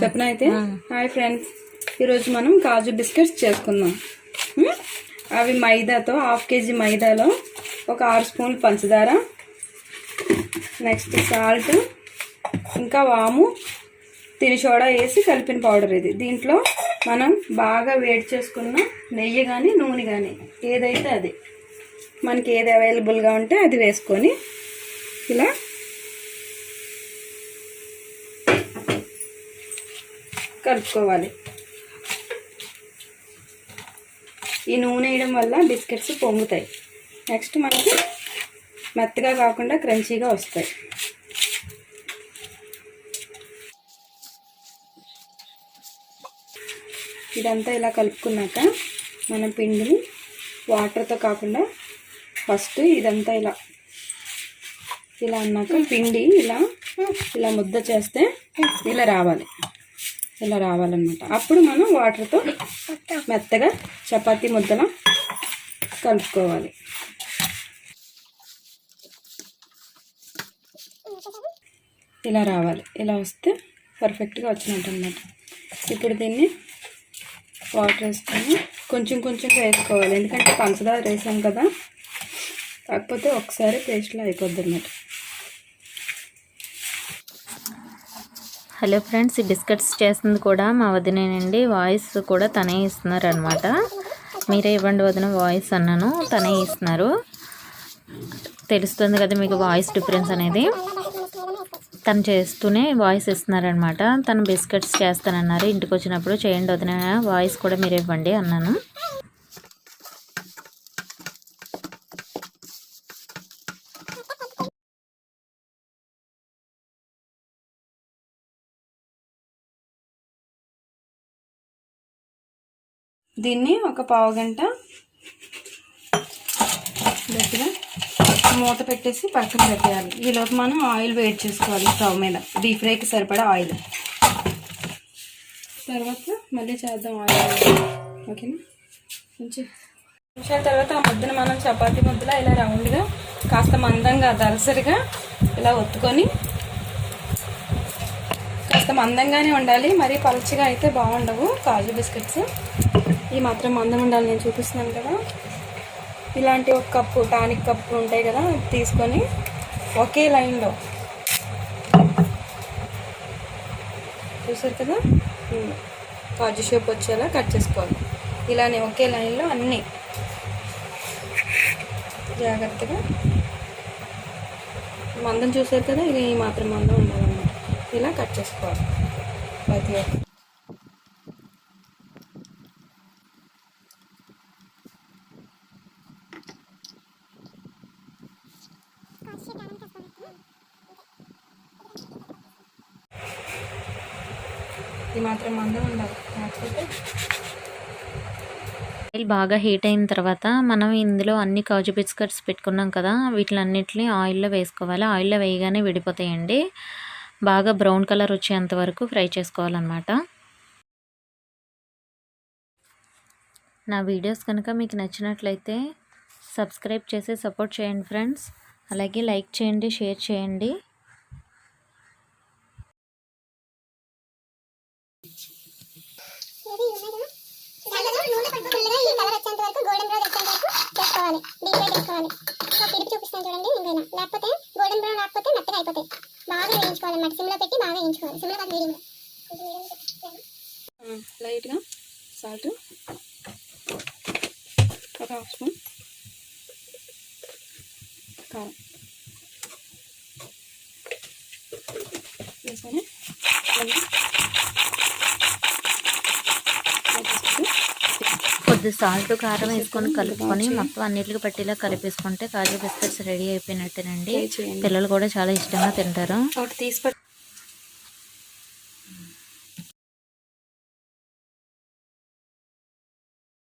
చెప్పనా అయితే hi friends, ఈరోజు మనం కాజు బిస్కెట్స్ చేసుకుందాం. అవి మైదాతో 1/2 kg మైదాలో ఒక 6 స్పూన్లు పంచదార, నెక్స్ట్ సాల్ట్, ఇంకా వాము, తిని సోడా వేసి కలిపిన పౌడర్ ఇది. దీంట్లో మనం బాగా వేడి చేసుకున్న నెయ్యి కానీ నూనె కానీ ఏదైతే అది మనకి ఏది అవైలబుల్గా ఉంటే అది వేసుకొని ఇలా కలుపుకోవాలి. ఈ నూనె వేయడం వల్ల బిస్కెట్స్ పొంగుతాయి. నెక్స్ట్ మనకి మెత్తగా కాకుండా క్రంచీగా వస్తాయి. ఇదంతా ఇలా కలుపుకున్నాక మన పిండిని వాటర్తో కాకుండా ఫస్ట్ ఇదంతా ఇలా ఇలా అన్నాక పిండి ఇలా ఇలా ముద్ద చేస్తే ఇలా రావాలి, ఇలా రావాలన్నమాట. అప్పుడు మనం వాటర్తో మెత్తగా చపాతీ ముద్దలా కలుపుకోవాలి. ఇలా రావాలి, ఇలా వస్తే పర్ఫెక్ట్గా వచ్చినట్టు అన్నమాట. ఇప్పుడు దీన్ని వాటర్ వేసుకొని కొంచెం కొంచెంగా వేసుకోవాలి, ఎందుకంటే పంచదార వేసాం కదా, కాకపోతే ఒకసారి పేస్ట్లో అయిపోద్ది అన్నమాట. హలో ఫ్రెండ్స్, ఈ బిస్కెట్స్ చేస్తుంది కూడా మా వదినేనండి. వాయిస్ కూడా తనే ఇస్తున్నారు అనమాట. మీరే ఇవ్వండి వదిన వాయిస్ అన్నాను, తనే ఇస్తున్నారు. తెలుస్తుంది కదా మీకు వాయిస్ డిఫరెన్స్ అనేది. తను చేస్తూనే వాయిస్ ఇస్తున్నారనమాట. తను బిస్కెట్స్ చేస్తానన్నారు. ఇంటికి వచ్చినప్పుడు చేయండి వదిన, వాయిస్ కూడా మీరు ఇవ్వండి అన్నాను. దీన్ని ఒక పావు గంట గట్టిగా మూత పెట్టేసి పక్కన పెట్టేయాలి. ఈలోపు మనం ఆయిల్ వేడి చేసుకోవాలి స్టవ్ మీద, డీప్ ఫ్రైకి సరిపడా ఆయిల్. తర్వాత మళ్ళీ చేద్దాం ఆయిల్, ఓకేనా. కొంచెం నిమిషాల తర్వాత ఆ ముద్దను మనం చపాతీ ముద్దలా ఇలా రౌండ్గా కాస్త మందంగా దలసరిగా ఇలా ఒత్తుకొని, కాస్త మందంగానే ఉండాలి, మరీ పలుచగా అయితే బాగుండవు కాజు బిస్కెట్స్. ఈ మాత్రం మందం ఉండాలి. నేను చూపిస్తున్నాను కదా, ఇలాంటి ఒక కప్పు టానిక్ కప్పు ఉంటాయి కదా, తీసుకొని ఒకే లైన్లో చూసారు కదా, కాజు షేప్ వచ్చేలా కట్ చేసుకోవాలి. ఇలానే ఒకే లైన్లో అన్నీ జాగ్రత్తగా మందం చూసారు కదా, ఇది ఈ మాత్రం మందం ఉండాలన్నమాట. ఇలా కట్ చేసుకోవాలి ప్రతి ఒక్క. ఈ మాత్రం మందం ఉండాలి, కాకపోతే ఆయిల్ బాగా హీట్ అయిన తర్వాత మనం ఇందులో అన్ని కాజు బిస్కెట్స్ పెట్టుకున్నాం కదా, వీటిలన్నిటిని ఆయిల్లో వేసుకోవాలి. ఆయిల్లో వేయగానే విడిపోతాయండి. బాగా బ్రౌన్ కలర్ వచ్చేంత వరకు ఫ్రై చేసుకోవాలన్నమాట. నా వీడియోస్ కనుక మీకు నచ్చినట్లయితే సబ్స్క్రైబ్ చేసి సపోర్ట్ చేయండి ఫ్రెండ్స్. అలాగే లైక్ చేయండి, షేర్ చేయండి. చూపిస్తాను చూడండి, ఇంకైనా లేకపోతే గోల్డెన్ బ్రౌన్ రాకపోతే మెత్తగా అయిపోతాయి. బాగా వేయించుకోవాలన్నమాట, సిమ్లో పెట్టి బాగా వేయించుకోవాలి. సిమ్లో కాదు, మీడియంలో. లైట్గా సాల్ట్ ఒక 1/2 స్పూన్, కారం వేసుకొని కొద్ది సాల్ట్ కారం వేసుకొని కలుపుకొని మొత్తం అన్నిటికి పట్టేలా కలిపేసుకుంటే కాజు బిస్కెట్స్ రెడీ అయిపోయినట్టేనండి. పిల్లలు కూడా చాలా ఇష్టంగా తింటారు. ఒకటి తీసి